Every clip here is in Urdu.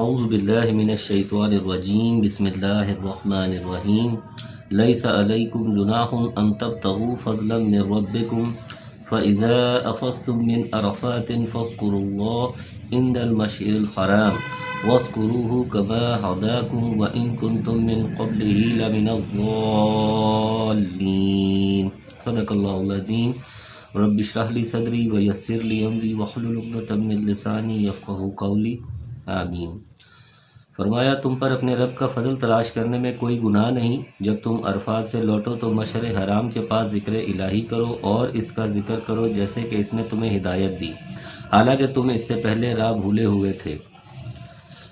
اعوذ باللہ من الشیطان الرجیم بسم اللہ الرحمن الرحیم لیس علیکم جناح ان تبتغوا فضلا من ربکم فاذا افضتم من عرفات فاذکروا اللہ عند المشعر الحرام واذکروه کما ہداکم وان کنتم من قبلہ لمن الضالین۔ صدق اللہ العظیم۔ رب اشرح لی صدری ویسر لی امری واحلل عقدۃ من لسانی یفقہوا قولی، آمین۔ فرمایا تم پر اپنے رب کا فضل تلاش کرنے میں کوئی گناہ نہیں۔ جب تم عرفات سے لوٹو تو مشعر حرام کے پاس ذکر الہی کرو اور اس کا ذکر کرو جیسے کہ اس نے تمہیں ہدایت دی، حالانکہ تم اس سے پہلے راہ بھولے ہوئے تھے۔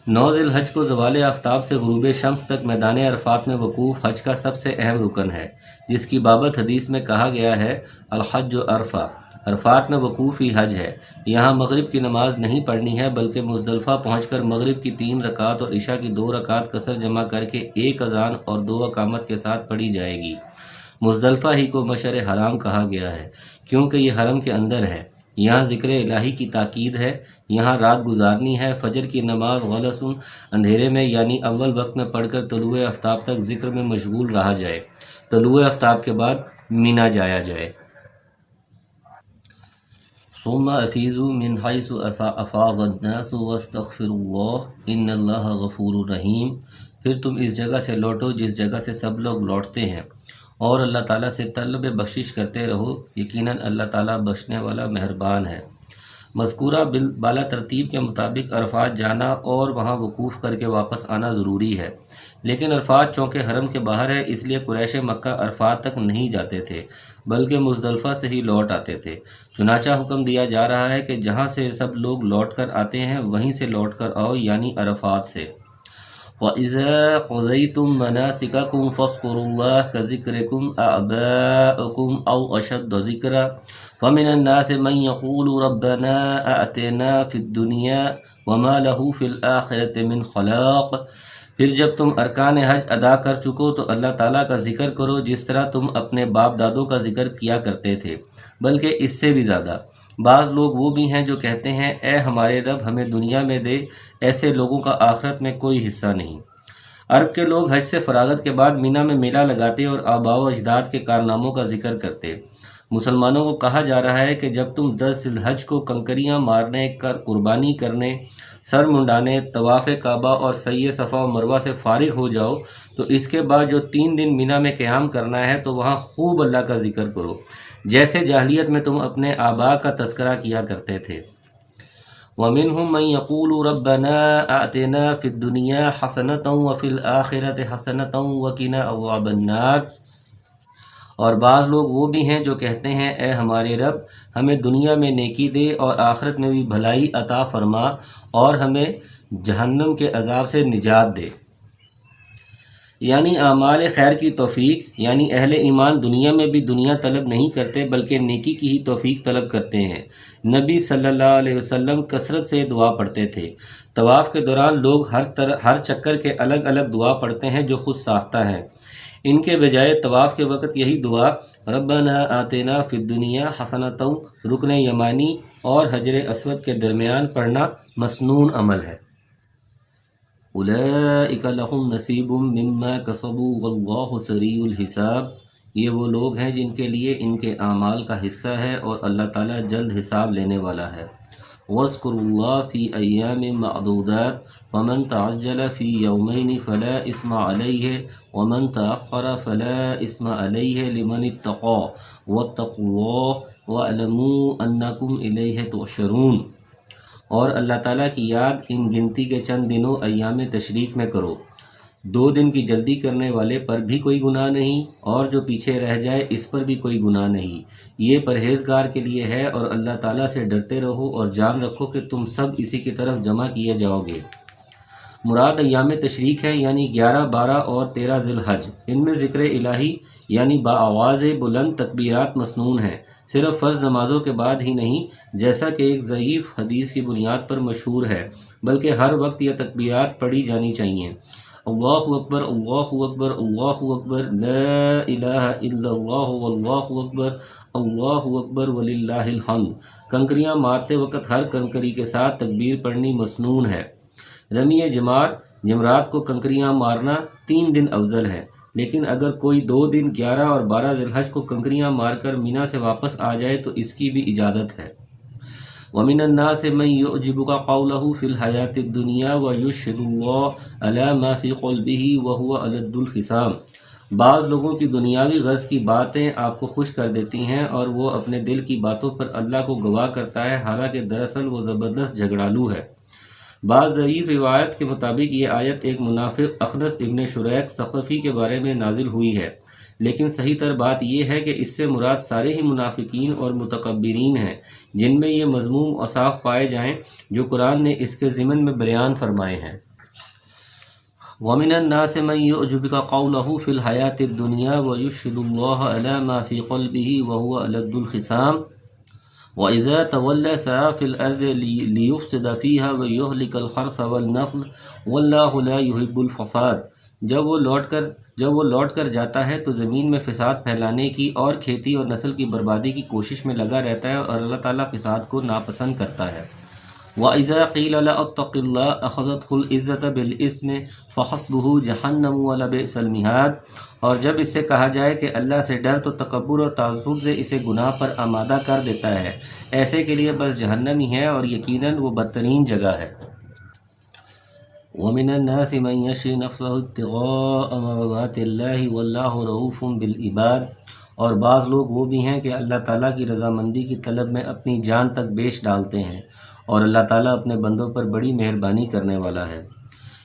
9 ذی الحج کو زوال آفتاب سے غروب شمس تک میدان عرفات میں وقوف حج کا سب سے اہم رکن ہے، جس کی بابت حدیث میں کہا گیا ہے الحج عرفہ، عرفات میں وقوف ہی حج ہے۔ یہاں مغرب کی نماز نہیں پڑھنی ہے بلکہ مزدلفہ پہنچ کر مغرب کی 3 رکعت اور عشاء کی 2 رکعت قصر جمع کر کے 1 اذان اور 2 اقامت کے ساتھ پڑھی جائے گی۔ مزدلفہ ہی کو مشعر حرام کہا گیا ہے کیونکہ یہ حرم کے اندر ہے۔ یہاں ذکر الہی کی تاکید ہے، یہاں رات گزارنی ہے۔ فجر کی نماز غلس اندھیرے میں یعنی اول وقت میں پڑھ کر طلوع آفتاب تک ذکر میں مشغول رہا جائے، طلوع آفتاب کے بعد مینا جایا جائے۔ ثم افیضوا من حیث افاض الناس واستغفروا اللہ ان اللہ غفور رحیم۔ پھر تم اس جگہ سے لوٹو جس جگہ سے سب لوگ لوٹتے ہیں اور اللہ تعالیٰ سے طلب بخشش کرتے رہو، یقیناً اللہ تعالیٰ بخشنے والا مہربان ہے۔ مذکورہ بالا ترتیب کے مطابق عرفات جانا اور وہاں وقوف کر کے واپس آنا ضروری ہے، لیکن عرفات چونکہ حرم کے باہر ہے اس لیے قریش مکہ عرفات تک نہیں جاتے تھے بلکہ مزدلفہ سے ہی لوٹ آتے تھے۔ چنانچہ حکم دیا جا رہا ہے کہ جہاں سے سب لوگ لوٹ کر آتے ہیں وہیں سے لوٹ کر آؤ، یعنی عرفات سے۔ وَإِذَا قَضَيْتُم مَّنَاسِكَكُمْ فاذكروا اللَّهَ كَذِكْرِكُمْ آبَاءَكُمْ أَوْ أَشَدَّ ذِكْرًا وَمِنَ النَّاسِ مَن يَقُولُ رَبَّنَا آتِنَا فِي الدُّنْيَا وَمَا لَهُ فِي الْآخِرَةِ مِنْ خَلَاقٍ۔ پھر جب تم ارکان حج ادا کر چکو تو اللہ تعالیٰ کا ذکر کرو جس طرح تم اپنے باپ دادوں کا ذکر کیا کرتے تھے، بلکہ اس سے بھی زیادہ۔ بعض لوگ وہ بھی ہیں جو کہتے ہیں اے ہمارے رب ہمیں دنیا میں دے، ایسے لوگوں کا آخرت میں کوئی حصہ نہیں۔ عرب کے لوگ حج سے فراغت کے بعد مینا میں میلہ لگاتے اور آباء و اجداد کے کارناموں کا ذکر کرتے۔ مسلمانوں کو کہا جا رہا ہے کہ جب تم 10 ذی الحج کو کنکریاں مارنے، قربانی کرنے، سر منڈانے، طواف کعبہ اور سعی صفا و مروہ سے فارغ ہو جاؤ تو اس کے بعد جو 3 دن مینا میں قیام کرنا ہے تو وہاں خوب اللہ کا ذکر کرو، جیسے جاہلیت میں تم اپنے آباء کا تذکرہ کیا کرتے تھے۔ وَمِنْهُم مَّن يَقُولُ رَبَّنَا آتِنَا فِي الدُّنْيَا حَسَنَةً وَفِي الْآخِرَةِ حَسَنَةً وَقِنَا عَذَابَ النَّارِ۔ اور بعض لوگ وہ بھی ہیں جو کہتے ہیں اے ہمارے رب ہمیں دنیا میں نیکی دے اور آخرت میں بھی بھلائی عطا فرما اور ہمیں جہنم کے عذاب سے نجات دے، یعنی اعمال خیر کی توفیق۔ یعنی اہل ایمان دنیا میں بھی دنیا طلب نہیں کرتے بلکہ نیکی کی ہی توفیق طلب کرتے ہیں۔ نبی صلی اللہ علیہ وسلم کثرت سے دعا پڑھتے تھے۔ طواف کے دوران لوگ ہر چکر کے الگ الگ دعا پڑھتے ہیں جو خود ساختہ ہیں، ان کے بجائے طواف کے وقت یہی دعا ربنا آتنا فی الدنیا حسنۃ رکن یمانی اور حجر اسود کے درمیان پڑھنا مسنون عمل ہے۔ اولئک لہم نصیب مما کسبوا واللہ سریع الحساب۔ یہ وہ لوگ ہیں جن کے لیے ان کے اعمال کا حصہ ہے اور اللہ تعالیٰ جلد حساب لینے والا ہے۔ واذکروا اللہ فی ایام معدودات ومن تعجل فی یومین فلا اثم علیہ ومن تأخر فلا اثم علیہ لمن اتقى واتقوا اللہ واعلموا انکم الیہ تحشرون۔ اور اللہ تعالیٰ کی یاد ان گنتی کے چند دنوں ایام تشریق میں کرو، 2 دن کی جلدی کرنے والے پر بھی کوئی گناہ نہیں اور جو پیچھے رہ جائے اس پر بھی کوئی گناہ نہیں، یہ پرہیزگار کے لیے ہے۔ اور اللہ تعالیٰ سے ڈرتے رہو اور جان رکھو کہ تم سب اسی کی طرف جمع کیے جاؤ گے۔ مراد ایام تشریق ہے یعنی 11، 12 اور 13 ذی الحج۔ ان میں ذکر الہی یعنی بآواز بلند تکبیرات مسنون ہیں، صرف فرض نمازوں کے بعد ہی نہیں جیسا کہ ایک ضعیف حدیث کی بنیاد پر مشہور ہے، بلکہ ہر وقت یہ تکبیرات پڑھی جانی چاہیے۔ اللہ اکبر، اللہ اکبر، اللہ اکبر، لا الہ الا اللہ، واللہ اکبر، اللہ اکبر وللہ الحمد۔ کنکریاں مارتے وقت ہر کنکری کے ساتھ تکبیر پڑھنی مسنون ہے۔ رمی جمرات کو کنکریاں مارنا 3 دن افضل ہے، لیکن اگر کوئی 2 دن 11 اور 12 ذی الحج کو کنکریاں مار کر مینا سے واپس آ جائے تو اس کی بھی اجازت ہے۔ وَمِنَ النَّاسِ مَن يُعْجِبُكَ قَوْلُهُ فِي الْحَيَاةِ الدُّنْيَا وَيُشْهِدُ اللَّهَ عَلَى مَا فِي قَلْبِهِ وَهُوَ أَلَدُّ الْخِصَامِ۔ بعض لوگوں کی دنیاوی غرض کی باتیں آپ کو خوش کر دیتی ہیں اور وہ اپنے دل کی باتوں پر اللہ کو گواہ کرتا ہے، حالانکہ دراصل وہ زبردست جھگڑالو ہے۔ بعض ضعیف روایت کے مطابق یہ آیت ایک منافق اخنس ابن شریق ثقفی کے بارے میں نازل ہوئی ہے، لیکن صحیح تر بات یہ ہے کہ اس سے مراد سارے ہی منافقین اور متکبرین ہیں جن میں یہ مذموم اوصاف پائے جائیں جو قرآن نے اس کے ضمن میں بیان فرمائے ہیں۔ وَمِنَ النَّاسِ مَن يُعْجِبُكَ قَوْلُهُ فِي الْحَيَاةِ الدُّنْيَا وَيُشْهِدُ اللَّهَ عَلَى مَا فِي قَلْبِهِ وَهُوَ أَلَدُّ الْخِصَامِ وَإِذَا تَوَلَّى سَعَىٰ فِي الْأَرْضِ لِيُفْسِدَ فِيهَا وَيُهْلِكَ الْحَرْثَ وَالنَّسْلَ وَاللَّهُ لَا يُحِبُّ الْفَسَادَ۔ جب وہ لوٹ کر جاتا ہے تو زمین میں فساد پھیلانے کی اور کھیتی اور نسل کی بربادی کی کوشش میں لگا رہتا ہے، اور اللہ تعالیٰ فساد کو ناپسند کرتا ہے۔ وَإِذَا قِيلَ لَهُ اتَّقِ اللَّهَ أَخَذَتْهُ الْعِزَّةُ بِالْإِثْمِ فَحَسْبُهُ جَهَنَّمُ وَلَبِئْسَ الْمِهَادُ۔ اور جب اس سے کہا جائے کہ اللہ سے ڈر تو تکبر اور تعصب سے اسے گناہ پر آمادہ کر دیتا ہے، ایسے کے لیے بس جہنم ہی ہے اور یقیناً وہ بدترین جگہ ہے۔ وَمِنَ النَّاسِ مَن يَشْرِي نَفْسَهُ ابْتِغَاءَ مَرْضَاتِ اللَّهِ وَاللَّهُ رَءُوفٌ بِالْعِبَادِ۔ اور بعض لوگ وہ بھی ہیں کہ اللہ تعالیٰ کی رضامندی کی طلب میں اپنی جان تک بیچ ڈالتے ہیں، اور اللہ تعالیٰ اپنے بندوں پر بڑی مہربانی کرنے والا ہے۔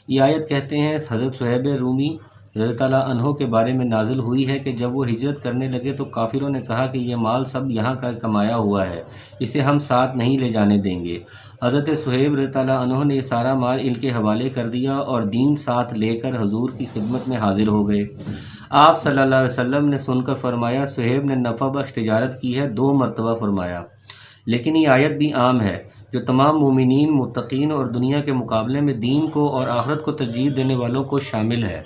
یہ آیت کہتے ہیں حضرت صہیب رومی رضی اللہ عنہ کے بارے میں نازل ہوئی ہے کہ جب وہ ہجرت کرنے لگے تو کافروں نے کہا کہ یہ مال سب یہاں کا کمایا ہوا ہے، اسے ہم ساتھ نہیں لے جانے دیں گے۔ حضرت صہیب رضی اللہ عنہ نے یہ سارا مال ان کے حوالے کر دیا اور دین ساتھ لے کر حضور کی خدمت میں حاضر ہو گئے۔ آپ صلی اللہ علیہ وسلم نے سن کر فرمایا، صہیب نے نفع بخش تجارت کی ہے، 2 مرتبہ فرمایا۔ لیکن یہ آیت بھی عام ہے جو تمام مومنین، متقین اور دنیا کے مقابلے میں دین کو اور آخرت کو ترجیح دینے والوں کو شامل ہے،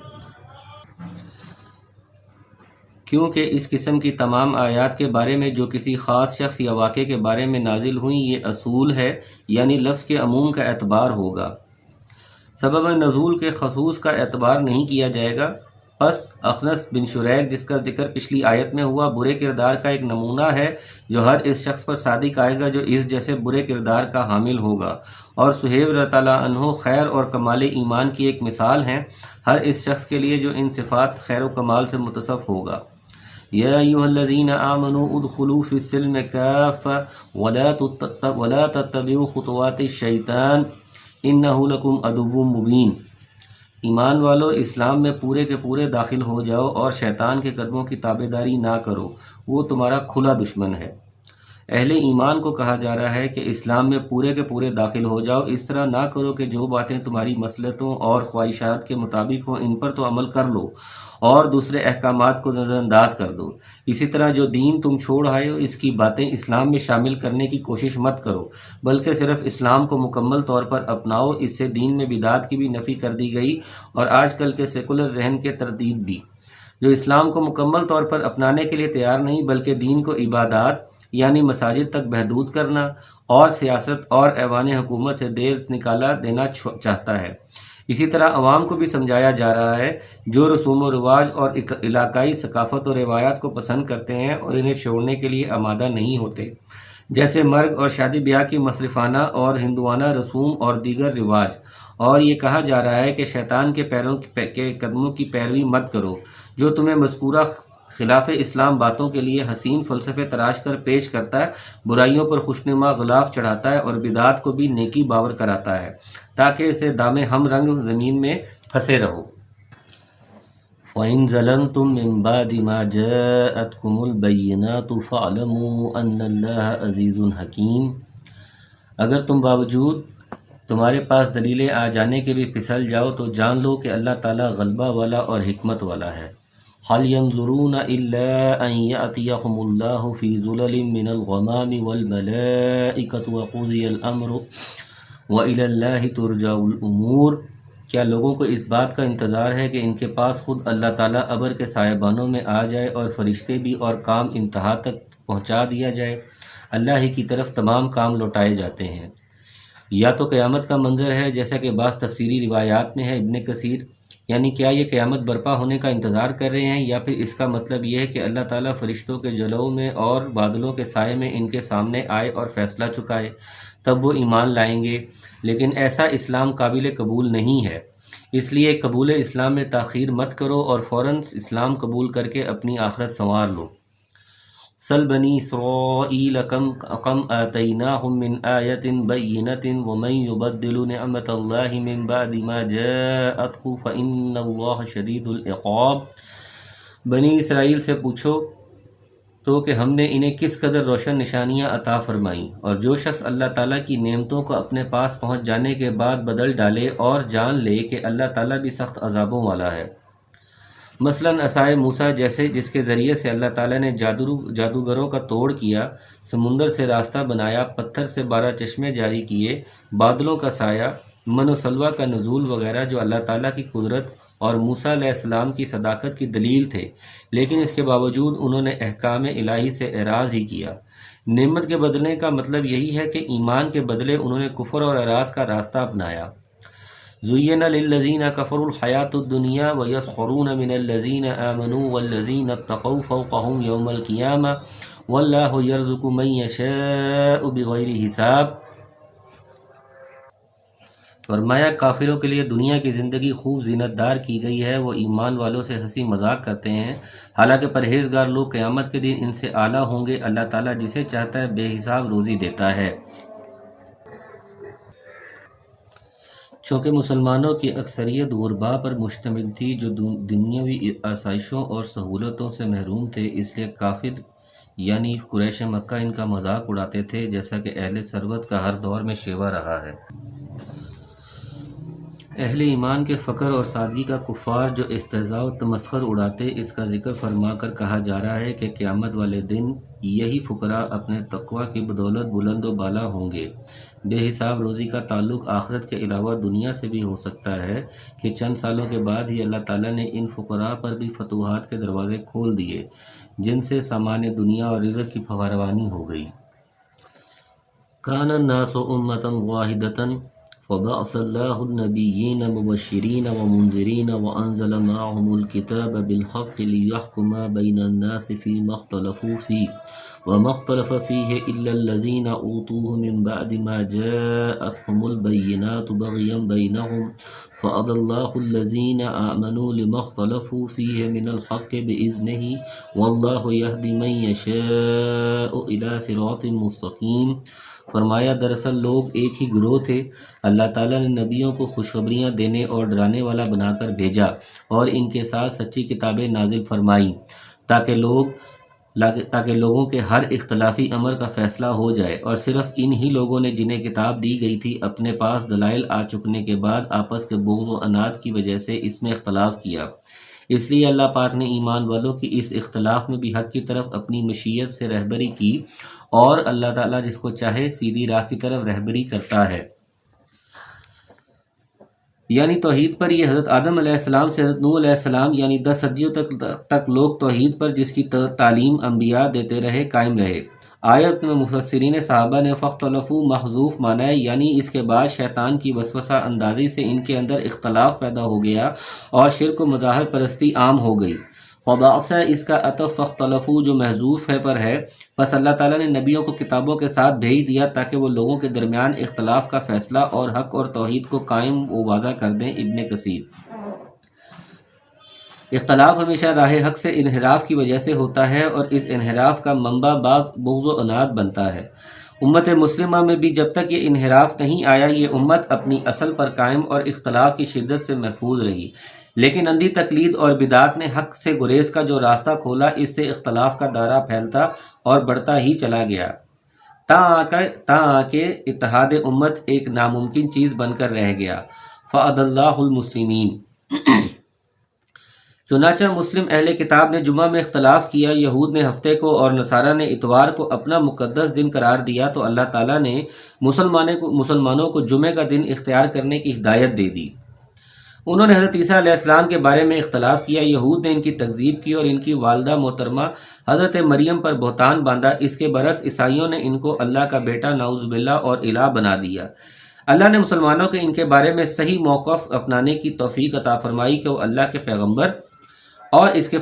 کیونکہ اس قسم کی تمام آیات کے بارے میں جو کسی خاص شخص یا واقعے کے بارے میں نازل ہوئیں یہ اصول ہے، یعنی لفظ کے عموم کا اعتبار ہوگا، سبب نزول کے خصوص کا اعتبار نہیں کیا جائے گا۔ پس اخنس بن شریق جس کا ذکر پچھلی آیت میں ہوا برے کردار کا ایک نمونہ ہے جو ہر اس شخص پر صادق آئے گا جو اس جیسے برے کردار کا حامل ہوگا، اور صہیب رضی اللہ عنہ خیر اور کمال ایمان کی ایک مثال ہیں ہر اس شخص کے لیے جو ان صفات خیر و کمال سے متصف ہوگا۔ یا ایھا الذین آمنوا ادخلوا فی السلم کافۃ ولا تتبعوا خطوات الشیطان انہ لکم عدو مبین۔ ایمان والو، اسلام میں پورے کے پورے داخل ہو جاؤ اور شیطان کے قدموں کی تابعداری نہ کرو، وہ تمہارا کھلا دشمن ہے۔ اہل ایمان کو کہا جا رہا ہے کہ اسلام میں پورے کے پورے داخل ہو جاؤ، اس طرح نہ کرو کہ جو باتیں تمہاری مصلحتوں اور خواہشات کے مطابق ہوں ان پر تو عمل کر لو اور دوسرے احکامات کو نظر انداز کر دو۔ اسی طرح جو دین تم چھوڑ آئے ہو اس کی باتیں اسلام میں شامل کرنے کی کوشش مت کرو، بلکہ صرف اسلام کو مکمل طور پر اپناؤ۔ اس سے دین میں بدعات کی بھی نفی کر دی گئی اور آج کل کے سیکولر ذہن کے تردید بھی، جو اسلام کو مکمل طور پر اپنانے کے لیے تیار نہیں بلکہ دین کو عبادات یعنی مساجد تک محدود کرنا اور سیاست اور ایوان حکومت سے دیر نکالا دینا چاہتا ہے۔ اسی طرح عوام کو بھی سمجھایا جا رہا ہے جو رسوم و رواج اور علاقائی ثقافت و روایات کو پسند کرتے ہیں اور انہیں چھوڑنے کے لیے آمادہ نہیں ہوتے، جیسے مرگ اور شادی بیاہ کی مصرفانہ اور ہندوانہ رسوم اور دیگر رواج۔ اور یہ کہا جا رہا ہے کہ شیطان کے پیروں کے قدموں کی پیروی مت کرو جو تمہیں مذکورہ خلاف اسلام باتوں کے لیے حسین فلسفے تراش کر پیش کرتا ہے، برائیوں پر خوشنما غلاف چڑھاتا ہے اور بدعات کو بھی نیکی باور کراتا ہے تاکہ اسے دام ہم رنگ زمین میں پھنسے رہو۔ وَإِن ظَلَمْتُم مِّن بَعْدِ مَا جَاءَتْكُمُ الْبَيِّنَاتُ فَاعْلَمُوا أَنَّ اللَّهَ عَزِيزٌ حَكِيمٌ۔ اگر تم باوجود تمہارے پاس دلیلیں آ جانے کے بھی پھسل جاؤ تو جان لو کہ اللہ تعالیٰ غلبہ والا اور حکمت والا ہے۔ هل ينظرون إلا أن يأتيهم الله في ظلل من الغمام والملائكة وقضي الأمر وإلى الله ترجع الأمور۔ کیا لوگوں کو اس بات کا انتظار ہے کہ ان کے پاس خود اللہ تعالیٰ ابر کے سایبانوں میں آ جائے اور فرشتے بھی اور کام انتہا تک پہنچا دیا جائے؟ اللہ ہی کی طرف تمام کام لوٹائے جاتے ہیں۔ یا تو قیامت کا منظر ہے جیسا کہ بعض تفسیری روایات میں ہے ابن کثیر، یعنی کیا یہ قیامت برپا ہونے کا انتظار کر رہے ہیں، یا پھر اس کا مطلب یہ ہے کہ اللہ تعالیٰ فرشتوں کے جلووں میں اور بادلوں کے سائے میں ان کے سامنے آئے اور فیصلہ چکائے، تب وہ ایمان لائیں گے۔ لیکن ایسا اسلام قابل قبول نہیں ہے، اس لیے قبول اسلام میں تاخیر مت کرو اور فوراً اسلام قبول کر کے اپنی آخرت سنوار لو۔ سل بنی اسرائیل کم آتیناہم من آیت بینۃ ومن یبدل نعمت اللہ من بعد ما جاءتہ فإن اللہ شدید العقاب۔ بنی اسرائیل سے پوچھو تو کہ ہم نے انہیں کس قدر روشن نشانیاں عطا فرمائیں، اور جو شخص اللہ تعالیٰ کی نعمتوں کو اپنے پاس پہنچ جانے کے بعد بدل ڈالے اور جان لے کہ اللہ تعالیٰ بھی سخت عذابوں والا ہے۔ مثلاً عصائے موسیٰ جیسے، جس کے ذریعے سے اللہ تعالیٰ نے جادوگروں کا توڑ کیا، سمندر سے راستہ بنایا، پتھر سے 12 چشمے جاری کیے، بادلوں کا سایہ، من و سلوہ کا نزول وغیرہ جو اللہ تعالیٰ کی قدرت اور موسیٰ علیہ السلام کی صداقت کی دلیل تھے، لیکن اس کے باوجود انہوں نے احکام الہی سے اعراض ہی کیا۔ نعمت کے بدلنے کا مطلب یہی ہے کہ ایمان کے بدلے انہوں نے کفر اور اعراض کا راستہ اپنایا۔ زُيِّنَ لِلَّذِينَ كَفَرُوا الْحَيَاةُ الدُّنْيَا وَيَسْخَرُونَ مِنَ الَّذِينَ آمَنُوا وَالَّذِينَ اتَّقَوْا فَوْقَهُمْ يَوْمَ الْقِيَامَةِ وَاللَّهُ يَرْزُقُ مَن يَشَاءُ بِغَيْرِ حساب۔ فرمایا کافروں کے لیے دنیا کی زندگی خوب زینت دار کی گئی ہے، وہ ایمان والوں سے ہنسی مذاق کرتے ہیں، حالانکہ پرہیزگار لوگ قیامت کے دن ان سے اعلیٰ ہوں گے۔ اللہ تعالیٰ جسے چاہتا ہے بے حساب روزی دیتا ہے۔ چونکہ مسلمانوں کی اکثریت غرباء پر مشتمل تھی جو دنیاوی آسائشوں اور سہولتوں سے محروم تھے، اس لیے کافر یعنی قریش مکہ ان کا مذاق اڑاتے تھے، جیسا کہ اہل ثروت کا ہر دور میں شیوہ رہا ہے۔ اہل ایمان کے فقر اور سادگی کا کفار جو استہزاء و تمسخر اڑاتے، اس کا ذکر فرما کر کہا جا رہا ہے کہ قیامت والے دن یہی فقراء اپنے تقوی کی بدولت بلند و بالا ہوں گے۔ بے حساب روزی کا تعلق آخرت کے علاوہ دنیا سے بھی ہو سکتا ہے کہ چند سالوں کے بعد ہی اللہ تعالیٰ نے ان فقراء پر بھی فتوحات کے دروازے کھول دیے، جن سے سامان دنیا اور رزق کی فراوانی ہو گئی۔ کان الناس امۃ واحدۃ فبعث اللہ النبیین مبشرین ومنذرین وانزل معهم الکتاب بالحق لیحکم بین الناس فیما اختلفوا فیہ وما اختلف فیہ الا الذین اوتوہ من بعد ما جاءتهم البینات بغیا بینہم فأضل اللہ الذین آمنوا لما اختلفوا فیہ من الحق بإذنہ واللہ یہدی من یشاء الی صراط مستقیم۔ فرمایا دراصل لوگ ایک ہی گروہ تھے، اللہ تعالیٰ نے نبیوں کو خوشخبریاں دینے اور ڈرانے والا بنا کر بھیجا اور ان کے ساتھ سچی کتابیں نازل فرمائیں تاکہ لوگوں کے ہر اختلافی امر کا فیصلہ ہو جائے، اور صرف ان ہی لوگوں نے جنہیں کتاب دی گئی تھی اپنے پاس دلائل آ چکنے کے بعد آپس کے بغض و عناد کی وجہ سے اس میں اختلاف کیا۔ اس لیے اللہ پاک نے ایمان والوں کی اس اختلاف میں بھی حق کی طرف اپنی مشیت سے رہبری کی، اور اللہ تعالیٰ جس کو چاہے سیدھی راہ کی طرف رہبری کرتا ہے۔ یعنی توحید پر یہ حضرت آدم علیہ السلام سے حضرت نوح علیہ السلام یعنی 10 صدیوں تک لوگ توحید پر جس کی تعلیم انبیاء دیتے رہے قائم رہے۔ آیت میں مفسرین صحابہ نے فاختلفوا محذوف مانا ہے، یعنی اس کے بعد شیطان کی وسوسہ اندازی سے ان کے اندر اختلاف پیدا ہو گیا اور شرک و مظاہر پرستی عام ہو گئی۔ وبعث اس کا عطف فاختلفوا جو محذوف ہے پر ہے، بس اللہ تعالیٰ نے نبیوں کو کتابوں کے ساتھ بھیج دیا تاکہ وہ لوگوں کے درمیان اختلاف کا فیصلہ اور حق اور توحید کو قائم و واضح کر دیں۔ ابن کثیر۔ اختلاف ہمیشہ راہ حق سے انحراف کی وجہ سے ہوتا ہے، اور اس انحراف کا منبع بعض بغض و عناد بنتا ہے۔ امت مسلمہ میں بھی جب تک یہ انحراف نہیں آیا، یہ امت اپنی اصل پر قائم اور اختلاف کی شدت سے محفوظ رہی، لیکن اندھی تقلید اور بدعت نے حق سے گریز کا جو راستہ کھولا، اس سے اختلاف کا دائرہ پھیلتا اور بڑھتا ہی چلا گیا، تاں کہ اتحاد امت ایک ناممکن چیز بن کر رہ گیا۔ فأضل اللہ المسلمین۔ چنانچہ مسلم اہل کتاب نے جمعہ میں اختلاف کیا، یہود نے ہفتے کو اور نصارہ نے اتوار کو اپنا مقدس دن قرار دیا، تو اللہ تعالیٰ نے مسلمانوں کو جمعے کا دن اختیار کرنے کی ہدایت دے دی۔ انہوں نے حضرت عیسیٰ علیہ السلام کے بارے میں اختلاف کیا، یہود نے ان کی تکذیب کی اور ان کی والدہ محترمہ حضرت مریم پر بہتان باندھا، اس کے برعکس عیسائیوں نے ان کو اللہ کا بیٹا نعوذ باللہ اور الہ بنا دیا۔ اللہ نے مسلمانوں کے ان کے بارے میں صحیح موقف اپنانے کی توفیق عطا فرمائی کہ وہ اللہ کے پیغمبر اور اس کے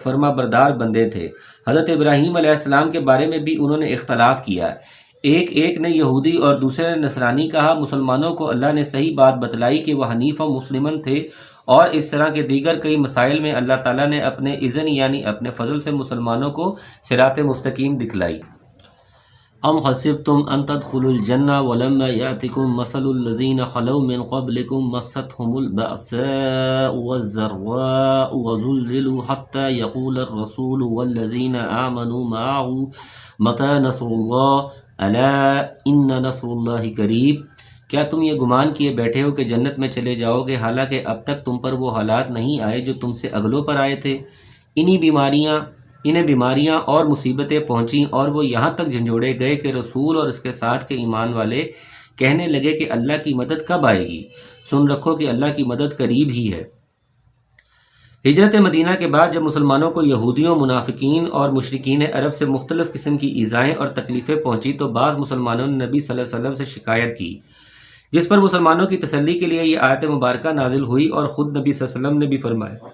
فرما بردار بندے تھے۔ حضرت ابراہیم علیہ السلام کے بارے میں بھی انہوں نے اختلاف کیا، ایک نے یہودی اور دوسرے نے نصرانی کہا۔ مسلمانوں کو اللہ نے صحیح بات بتلائی کہ وہ حنیف و مسلمن تھے، اور اس طرح کے دیگر کئی مسائل میں اللہ تعالیٰ نے اپنے اذن یعنی اپنے فضل سے مسلمانوں کو صراط مستقیم دکھلائی۔ ام حسبتم ان تدخلوا الجنہ ولما یأتکم مثل الذین خلوا من قبلکم مستهم البأساء والضراء وزلزلوا حتى يقول الرسول والذین آمنوا معه متى نصر اللہ الا ان نصر اللہ قریب۔ کیا تم یہ گمان کیے بیٹھے ہو کہ جنت میں چلے جاؤ گے، حالانکہ اب تک تم پر وہ حالات نہیں آئے جو تم سے اگلوں پر آئے تھے؟ انہیں بیماریاں اور مصیبتیں پہنچیں، اور وہ یہاں تک جھنجھوڑے گئے کہ رسول اور اس کے ساتھ کے ایمان والے کہنے لگے کہ اللہ کی مدد کب آئے گی؟ سن رکھو کہ اللہ کی مدد قریب ہی ہے۔ ہجرت مدینہ کے بعد جب مسلمانوں کو یہودیوں، منافقین اور مشرکین عرب سے مختلف قسم کی ایذائیں اور تکلیفیں پہنچی تو بعض مسلمانوں نے نبی صلی اللہ علیہ وسلم سے شکایت کی، جس پر مسلمانوں کی تسلی کے لیے یہ آیت مبارکہ نازل ہوئی، اور خود نبی صلی اللہ علیہ وسلم نے بھی فرمایا،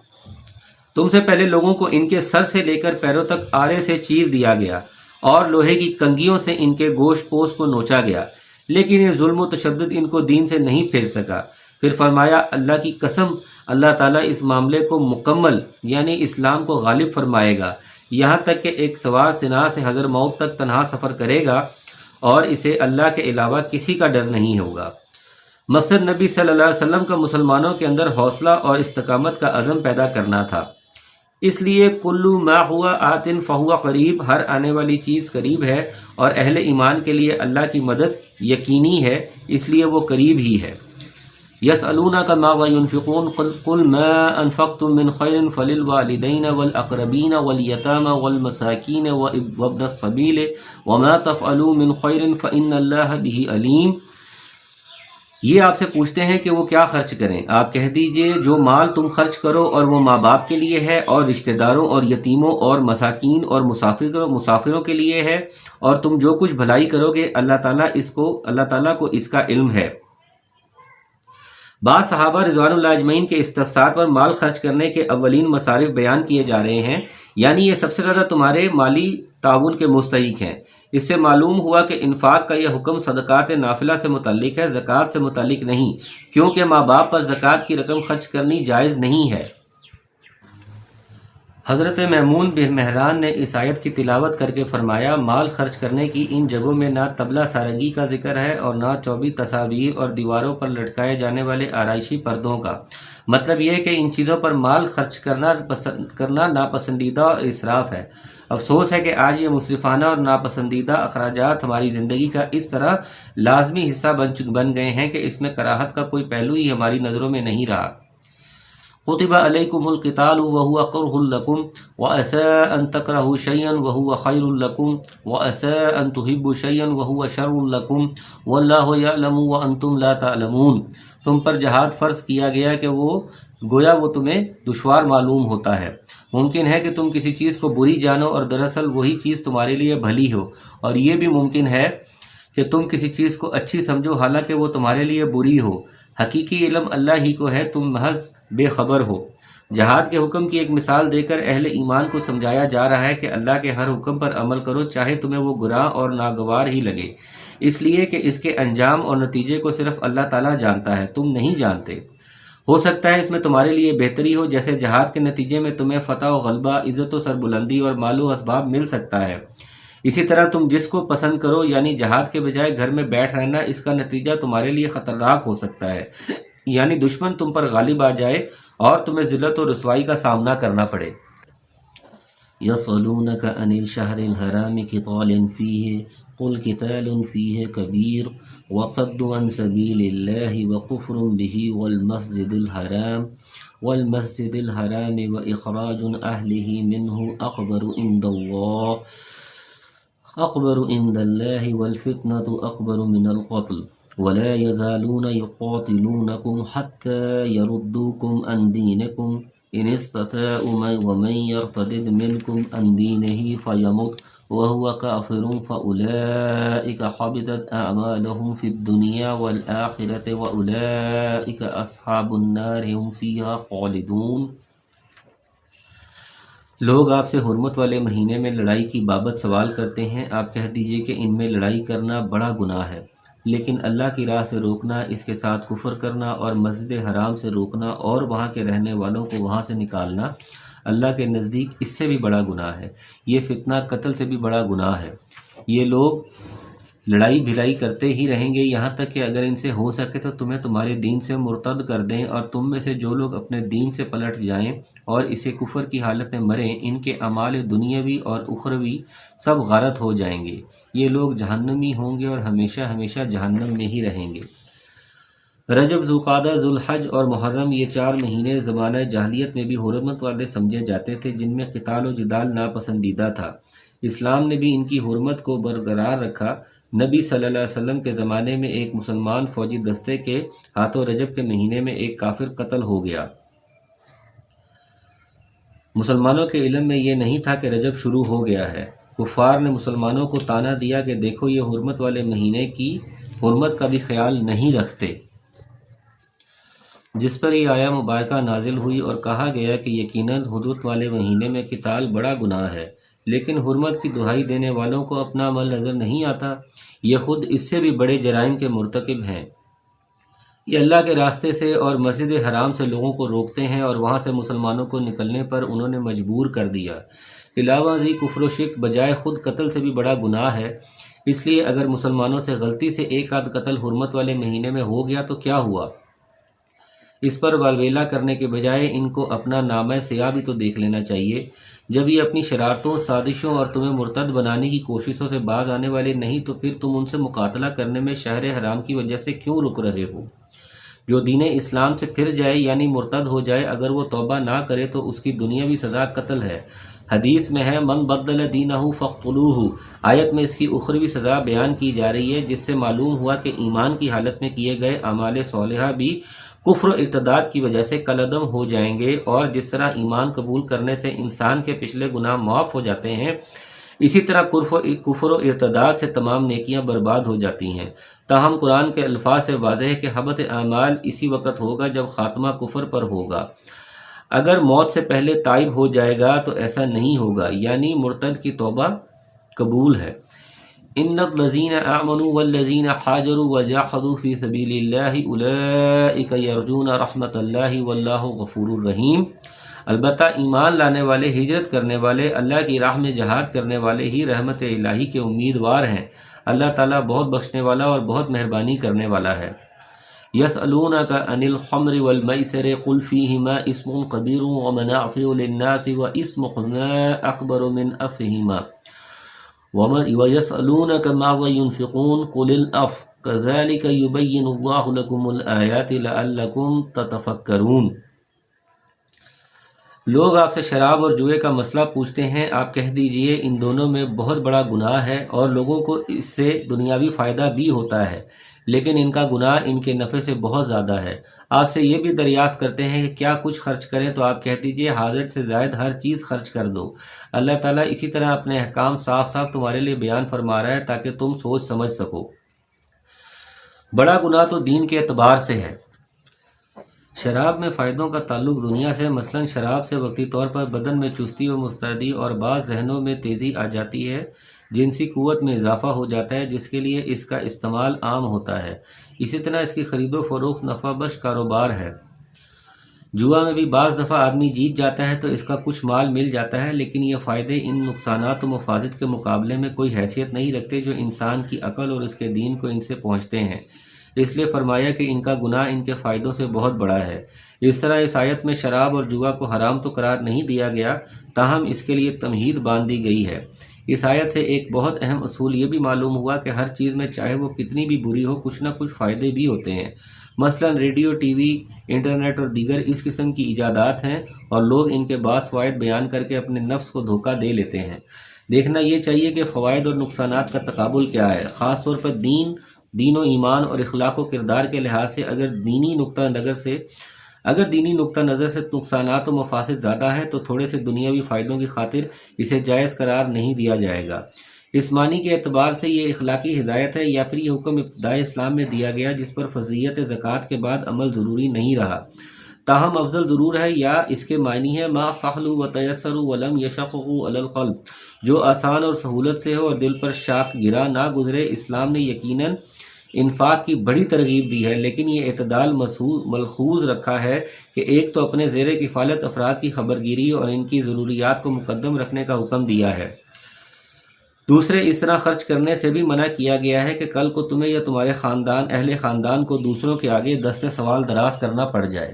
تم سے پہلے لوگوں کو ان کے سر سے لے کر پیروں تک آرے سے چیر دیا گیا اور لوہے کی کنگھیوں سے ان کے گوشت پوست کو نوچا گیا، لیکن یہ ظلم و تشدد ان کو دین سے نہیں پھیر سکا۔ پھر فرمایا، اللہ کی قسم، اللہ تعالیٰ اس معاملے کو مکمل یعنی اسلام کو غالب فرمائے گا، یہاں تک کہ ایک سوار سنا سے حضر موت تک تنہا سفر کرے گا اور اسے اللہ کے علاوہ کسی کا ڈر نہیں ہوگا۔ مقصد نبی صلی اللہ علیہ وسلم کا مسلمانوں کے اندر حوصلہ اور استقامت کا عزم پیدا کرنا تھا۔ اس لیے کلو ما ہوا آتن فہوا قریب، ہر آنے والی چیز قریب ہے، اور اہل ایمان کے لیے اللہ کی مدد یقینی ہے، اس لیے وہ قریب ہی ہے۔ یسألونک ماذا ينفقون قل ما انفقتم من خیر فللوالدین والاقربین والیتامى والمساکین وابن السبیل وما تفعلوا من خیر فإن اللہ به علیم۔ یہ آپ سے پوچھتے ہیں کہ وہ کیا خرچ کریں، آپ کہہ دیجئے جو مال تم خرچ کرو اور وہ ماں باپ کے لیے ہے، اور رشتہ داروں اور یتیموں اور مساکین اور مسافروں کے لیے ہے، اور تم جو کچھ بھلائی کرو گے اللہ تعالیٰ کو اس کا علم ہے۔ بعض صحابہ رضوان اللہ اجمعین کے استفسار پر مال خرچ کرنے کے اولین مصارف بیان کیے جا رہے ہیں، یعنی یہ سب سے زیادہ تمہارے مالی تعاون کے مستحق ہیں۔ اس سے معلوم ہوا کہ انفاق کا یہ حکم صدقات نافلہ سے متعلق ہے، زکوٰۃ سے متعلق نہیں، کیونکہ ماں باپ پر زکوٰۃ کی رقم خرچ کرنی جائز نہیں ہے۔ حضرت میمون بن مہران نے اس آیت کی تلاوت کر کے فرمایا، مال خرچ کرنے کی ان جگہوں میں نہ طبلہ سارنگی کا ذکر ہے اور نہ چوبی تصاویر اور دیواروں پر لٹکائے جانے والے آرائشی پردوں کا۔ مطلب یہ کہ ان چیزوں پر مال خرچ کرنا ناپسندیدہ اور اسراف ہے۔ افسوس ہے کہ آج یہ مصرفانہ اور ناپسندیدہ اخراجات ہماری زندگی کا اس طرح لازمی حصہ بن گئے ہیں کہ اس میں کراہت کا کوئی پہلو ہی ہماری نظروں میں نہیں رہا۔ کتب علیکم القتال وهو کرہ لکم وعسى ان تکرہوا شیئا وهو خیر لکم وعسى ان تحبوا شیئا وهو شر لکم واللہ یعلم وانتم لا تعلمون۔ تم پر جہاد فرض کیا گیا کہ گویا وہ تمہیں دشوار معلوم ہوتا ہے، ممکن ہے کہ تم کسی چیز کو بری جانو اور دراصل وہی چیز تمہارے لیے بھلی ہو، اور یہ بھی ممکن ہے کہ تم کسی چیز کو اچھی سمجھو حالانکہ وہ تمہارے لیے بری ہو۔ حقیقی علم اللہ ہی کو ہے، تم محض بے خبر ہو۔ جہاد کے حکم کی ایک مثال دے کر اہل ایمان کو سمجھایا جا رہا ہے کہ اللہ کے ہر حکم پر عمل کرو، چاہے تمہیں وہ گناہ اور ناگوار ہی لگے، اس لیے کہ اس کے انجام اور نتیجے کو صرف اللہ تعالیٰ جانتا ہے، تم نہیں جانتے۔ ہو سکتا ہے اس میں تمہارے لیے بہتری ہو، جیسے جہاد کے نتیجے میں تمہیں فتح و غلبہ، عزت و سربلندی اور مال و اسباب مل سکتا ہے۔ اسی طرح تم جس کو پسند کرو یعنی جہاد کے بجائے گھر میں بیٹھ رہنا، اس کا نتیجہ تمہارے لیے خطرناک ہو سکتا ہے، یعنی دشمن تم پر غالب آ جائے اور تمہیں ذلت و رسوائی کا سامنا کرنا پڑے۔ یسألونک عن الشہر الحرام قتال فیہ قل قتال فیہ کبیر وصد عن سبیل اللہ وکفر بہ والمسجد الحرام واخراج اہلہ منہ اکبر عند اللہ والفتنۃ اکبر من القتل ولا يزالون يقاتلونكم حتى يردوكم عن دينكم إن استطاعوا ومن يرتد منكم عن دينه فيمت وهو كافر فأولئك حبطت أعمالهم في الدنيا والآخرة وأولئك أصحاب النار هم فيها خالدون۔ لوگ آپ سے حرمت والے مہینے میں لڑائی کی بابت سوال کرتے ہیں، آپ کہہ دیجئے کہ ان میں لڑائی کرنا بڑا گناہ ہے، لیکن اللہ کی راہ سے روکنا، اس کے ساتھ کفر کرنا اور مسجد حرام سے روکنا اور وہاں کے رہنے والوں کو وہاں سے نکالنا اللہ کے نزدیک اس سے بھی بڑا گناہ ہے۔ یہ فتنہ قتل سے بھی بڑا گناہ ہے۔ یہ لوگ لڑائی بھلائی کرتے ہی رہیں گے یہاں تک کہ اگر ان سے ہو سکے تو تمہیں تمہارے دین سے مرتد کر دیں، اور تم میں سے جو لوگ اپنے دین سے پلٹ جائیں اور اسے کفر کی حالت میں مریں، ان کے اعمال دنیاوی اور اخروی سب غارت ہو جائیں گے۔ یہ لوگ جہنمی ہوں گے اور ہمیشہ ہمیشہ جہنم میں ہی رہیں گے۔ رجب، ذوالقعدہ، ذوالحج اور محرم، یہ 4 مہینے زمانہ جاہلیت میں بھی حرمت والے سمجھے جاتے تھے، جن میں قتال و جدال ناپسندیدہ تھا۔ اسلام نے بھی ان کی حرمت کو برقرار رکھا۔ نبی صلی اللہ علیہ وسلم کے زمانے میں ایک مسلمان فوجی دستے کے ہاتھوں رجب کے مہینے میں ایک کافر قتل ہو گیا۔ مسلمانوں کے علم میں یہ نہیں تھا کہ رجب شروع ہو گیا ہے۔ کفار نے مسلمانوں کو طعنہ دیا کہ دیکھو یہ حرمت والے مہینے کی حرمت کا بھی خیال نہیں رکھتے، جس پر یہ آیہ مبارکہ نازل ہوئی اور کہا گیا کہ یقیناً حدود والے مہینے میں قتال بڑا گناہ ہے، لیکن حرمت کی دہائی دینے والوں کو اپنا عمل نظر نہیں آتا، یہ خود اس سے بھی بڑے جرائم کے مرتکب ہیں۔ یہ اللہ کے راستے سے اور مسجد حرام سے لوگوں کو روکتے ہیں اور وہاں سے مسلمانوں کو نکلنے پر انہوں نے مجبور کر دیا۔ علاوہ ازیں کفر و شرک بجائے خود قتل سے بھی بڑا گناہ ہے، اس لیے اگر مسلمانوں سے غلطی سے ایک آدھ قتل حرمت والے مہینے میں ہو گیا تو کیا ہوا؟ اس پر والویلا کرنے کے بجائے ان کو اپنا نامہ سیاہ بھی تو دیکھ لینا چاہیے۔ جب یہ اپنی شرارتوں، سازشوں اور تمہیں مرتد بنانے کی کوششوں سے باز آنے والے نہیں تو پھر تم ان سے مقاتلہ کرنے میں شہر حرام کی وجہ سے کیوں رک رہے ہو؟ جو دین اسلام سے پھر جائے یعنی مرتد ہو جائے، اگر وہ توبہ نہ کرے تو اس کی دنیاوی سزا قتل ہے۔ حدیث میں ہے من بدل دینہ فاقتلوہ، آیت میں اس کی اخروی سزا بیان کی جا رہی ہے، جس سے معلوم ہوا کہ ایمان کی حالت میں کیے گئے اعمال صالحہ بھی کفر و ارتداد کی وجہ سے کالعدم ہو جائیں گے، اور جس طرح ایمان قبول کرنے سے انسان کے پچھلے گناہ معاف ہو جاتے ہیں، اسی طرح کفر و ارتداد سے تمام نیکیاں برباد ہو جاتی ہیں۔ تاہم قرآن کے الفاظ سے واضح ہے کہ حبط اعمال اسی وقت ہوگا جب خاتمہ کفر پر ہوگا۔ اگر موت سے پہلے تائب ہو جائے گا تو ایسا نہیں ہوگا، یعنی مرتد کی توبہ قبول ہے۔ ان الذین آمنوا والذین حاجروا وجاہدوا فی سبیل اللہ اولئک یرجون رحمت اللہ واللہ غفور الرحیم۔ البتہ ایمان لانے والے، ہجرت کرنے والے، اللہ کی راہ میں جہاد کرنے والے ہی رحمت الہی کے امیدوار ہیں۔ اللہ تعالیٰ بہت بخشنے والا اور بہت مہربانی کرنے والا ہے۔ یسألونک عن الخمر والمیسر قل فیہما اسم کبیر ومنافع للناس واسمہما اکبر من نفعہما ویسألونک ماذا ينفقون قل العفو کذلک یبین اللہ لکم الآیات لعلکم تتفکرون۔ لوگ آپ سے شراب اور جوئے کا مسئلہ پوچھتے ہیں، آپ کہہ دیجئے ان دونوں میں بہت بڑا گناہ ہے اور لوگوں کو اس سے دنیاوی فائدہ بھی ہوتا ہے، لیکن ان کا گناہ ان کے نفع سے بہت زیادہ ہے۔ آپ سے یہ بھی دریافت کرتے ہیں کہ کیا کچھ خرچ کریں، تو آپ کہہ دیجئے حاجت سے زائد ہر چیز خرچ کر دو۔ اللہ تعالیٰ اسی طرح اپنے احکام صاف صاف تمہارے لیے بیان فرما رہا ہے تاکہ تم سوچ سمجھ سکو۔ بڑا گناہ تو دین کے اعتبار سے ہے۔ شراب میں فائدوں کا تعلق دنیا سے، مثلا شراب سے وقتی طور پر بدن میں چستی و مستعدی اور بعض ذہنوں میں تیزی آ جاتی ہے، جنسی قوت میں اضافہ ہو جاتا ہے، جس کے لیے اس کا استعمال عام ہوتا ہے۔ اسی طرح اس کی خرید و فروخت نفع بخش کاروبار ہے۔ جوا میں بھی بعض دفعہ آدمی جیت جاتا ہے تو اس کا کچھ مال مل جاتا ہے، لیکن یہ فائدے ان نقصانات و مفاسد کے مقابلے میں کوئی حیثیت نہیں رکھتے جو انسان کی عقل اور اس کے دین کو ان سے پہنچتے ہیں۔ اس لیے فرمایا کہ ان کا گناہ ان کے فائدوں سے بہت بڑا ہے۔ اس طرح اس آیت میں شراب اور جوا کو حرام تو قرار نہیں دیا گیا، تاہم اس کے لیے تمہید باندھ دی گئی ہے۔ اس آیت سے ایک بہت اہم اصول یہ بھی معلوم ہوا کہ ہر چیز میں چاہے وہ کتنی بھی بری ہو، کچھ نہ کچھ فائدے بھی ہوتے ہیں۔ مثلا ریڈیو، ٹی وی، انٹرنیٹ اور دیگر اس قسم کی ایجادات ہیں، اور لوگ ان کے بعض فوائد بیان کر کے اپنے نفس کو دھوکہ دے لیتے ہیں۔ دیکھنا یہ چاہیے کہ فوائد اور نقصانات کا تقابل کیا ہے، خاص طور پر دین و ایمان اور اخلاق و کردار کے لحاظ سے۔ اگر دینی نقطہ نظر سے اگر دینی نقطہ نظر سے نقصانات و مفاسد زیادہ ہیں تو تھوڑے سے دنیاوی فائدوں کی خاطر اسے جائز قرار نہیں دیا جائے گا۔ اس معنی کے اعتبار سے یہ اخلاقی ہدایت ہے یا پھر یہ حکم ابتدائی اسلام میں دیا گیا جس پر فرضیت زکوٰۃ کے بعد عمل ضروری نہیں رہا، تاہم افضل ضرور ہے، یا اس کے معنی ہے ما سہل و تیسر ولم یشق علی القلب، جو آسان اور سہولت سے ہو اور دل پر شاق گرا نہ گزرے۔ اسلام نے یقیناً انفاق کی بڑی ترغیب دی ہے، لیکن یہ اعتدال ملحوظ رکھا ہے کہ ایک تو اپنے زیر کفالت افراد کی خبرگیری اور ان کی ضروریات کو مقدم رکھنے کا حکم دیا ہے، دوسرے اس طرح خرچ کرنے سے بھی منع کیا گیا ہے کہ کل کو تمہیں یا تمہارے اہل خاندان کو دوسروں کے آگے دست سوال دراز کرنا پڑ جائے۔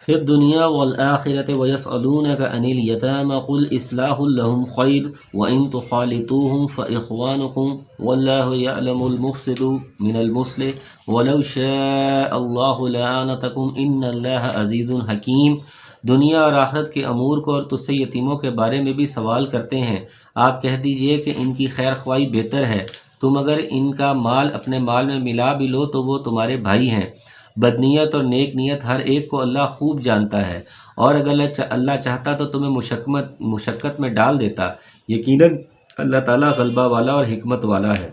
فی الدنیا والآخرۃ ویسألونک عن الیتامی قل اصلاح لهم خیر وان تخالطوهم فاخوانکم واللہ یعلم المفسد من المصلح ولو شاء اللہ لأعنتکم ان اللہ عزیز حکیم۔ دنیا اور آخرت کے امور کو اور تجھ سے یتیموں کے بارے میں بھی سوال کرتے ہیں، آپ کہہ دیجئے کہ ان کی خیر خواہی بہتر ہے، تم اگر ان کا مال اپنے مال میں ملا بھی لو تو وہ تمہارے بھائی ہیں، بدنیت اور نیک نیت ہر ایک کو اللہ خوب جانتا ہے، اور اگر اللہ چاہتا تو تمہیں مشقت میں ڈال دیتا، یقیناً اللہ تعالیٰ غلبہ والا اور حکمت والا ہے۔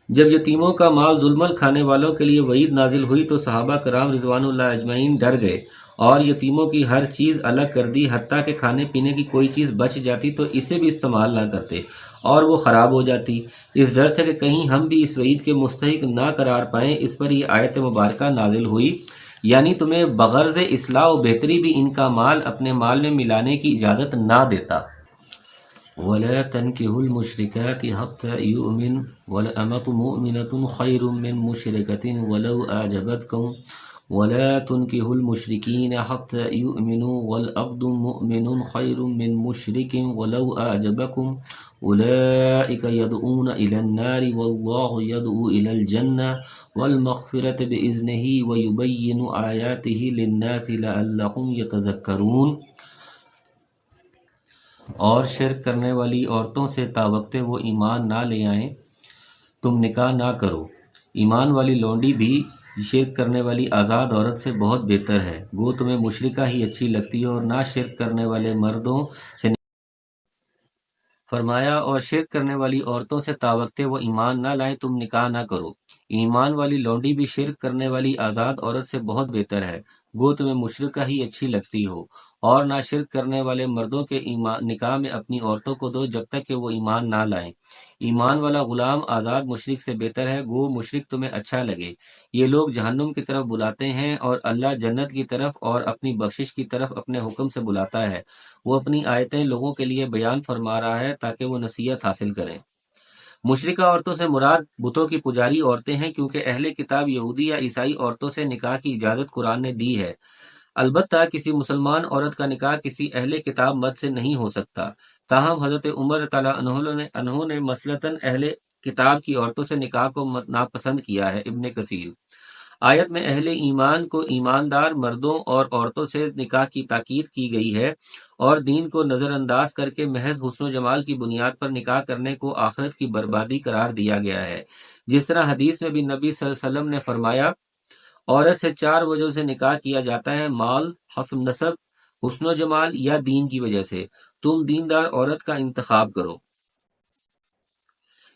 جب یتیموں کا مال ظلمن کھانے والوں کے لیے وعید نازل ہوئی تو صحابہ کرام رضوان اللہ اجمعین ڈر گئے اور یتیموں کی ہر چیز الگ کر دی، حتیٰ کہ کھانے پینے کی کوئی چیز بچ جاتی تو اسے بھی استعمال نہ کرتے اور وہ خراب ہو جاتی، اس ڈر سے کہ کہیں ہم بھی اس وعید کے مستحق نہ قرار پائیں۔ اس پر یہ آیت مبارکہ نازل ہوئی، یعنی تمہیں بغرض اصلاح و بہتری بھی ان کا مال اپنے مال میں ملانے کی اجازت نہ دیتا۔ وَلَا تَنْكِحُوا الْمُشْرِكَاتِ حَتَّى يُؤْمِنْ وَلَأَمَةٌ مُؤْمِنَةٌ خَيْرٌ مِّن مُّشْرِكَةٍ وَلَوْ أَعْجَبَتْكُمْ وَلَا تُنْكِحُوا الْمُشْرِكِينَ حَتَّى يُؤْمِنُوا وَالْعَبْدُ مُؤْمِنٌ خَيْرٌ مِّن مُّشْرِكٍ وَلَوْ أَعْجَبَكُمْ أُولَٰئِكَ يَدْعُونَ إِلَى النَّارِ وَاللَّهُ يَدْعُو إِلَى الْجَنَّةِ وَالْمَغْفِرَةِ بِإِذْنِهِ وَيُبَيِّنُ آيَاتِهِ لِلنَّاسِ لَعَلَّهُمْ يَتَذَكَّرُونَ۔ اور شرک کرنے والی عورتوں سے تاوقتے وہ ایمان نہ لے آئیں تم نکاح نہ کرو، ایمان والی لونڈی بھی شرک کرنے والی آزاد عورت سے بہت بہتر ہے، گو تمہیں مشرکہ ہی اچھی لگتی ہو، اور نہ شرک کرنے والے مردوں سے فرمایا، اور شرک کرنے والی عورتوں سے تاوقتے وہ ایمان نہ لائیں تم نکاح نہ کرو، ایمان والی لونڈی بھی شرک کرنے والی آزاد عورت سے بہت بہتر ہے، گو تمہیں مشرکہ ہی اچھی لگتی ہو، اور نہ شرک کرنے والے مردوں کے نکاح میں اپنی عورتوں کو دو جب تک کہ وہ ایمان نہ لائیں، ایمان والا غلام آزاد مشرک سے بہتر ہے، گو مشرک تمہیں اچھا لگے، یہ لوگ جہنم کی طرف بلاتے ہیں اور اللہ جنت کی طرف اور اپنی بخشش کی طرف اپنے حکم سے بلاتا ہے، وہ اپنی آیتیں لوگوں کے لیے بیان فرما رہا ہے تاکہ وہ نصیحت حاصل کریں۔ مشرکہ عورتوں سے مراد بتوں کی پجاری عورتیں ہیں، کیونکہ اہل کتاب یہودی یا عیسائی عورتوں سے نکاح کی اجازت قرآن نے دی ہے، البتہ کسی مسلمان عورت کا نکاح کسی اہل کتاب مرد سے نہیں ہو سکتا، تاہم حضرت عمر تعالیٰ عنہ نے مثلاً اہل کتاب کی عورتوں سے نکاح کو ناپسند کیا ہے۔ ابن کثیر۔ آیت میں اہل ایمان کو ایماندار مردوں اور عورتوں سے نکاح کی تاکید کی گئی ہے، اور دین کو نظر انداز کر کے محض حسن و جمال کی بنیاد پر نکاح کرنے کو آخرت کی بربادی قرار دیا گیا ہے، جس طرح حدیث میں بھی نبی صلی اللہ علیہ وسلم نے فرمایا، عورت سے 4 وجہوں سے نکاح کیا جاتا ہے، مال، حسب نسب، حسن و جمال یا دین کی وجہ سے، تم دیندار عورت کا انتخاب کرو۔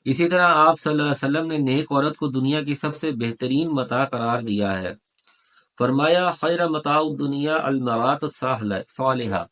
اسی طرح آپ صلی اللہ علیہ وسلم نے نیک عورت کو دنیا کی سب سے بہترین متاع قرار دیا ہے، فرمایا خیر متاع الدنیا المرأۃ الصالحہ،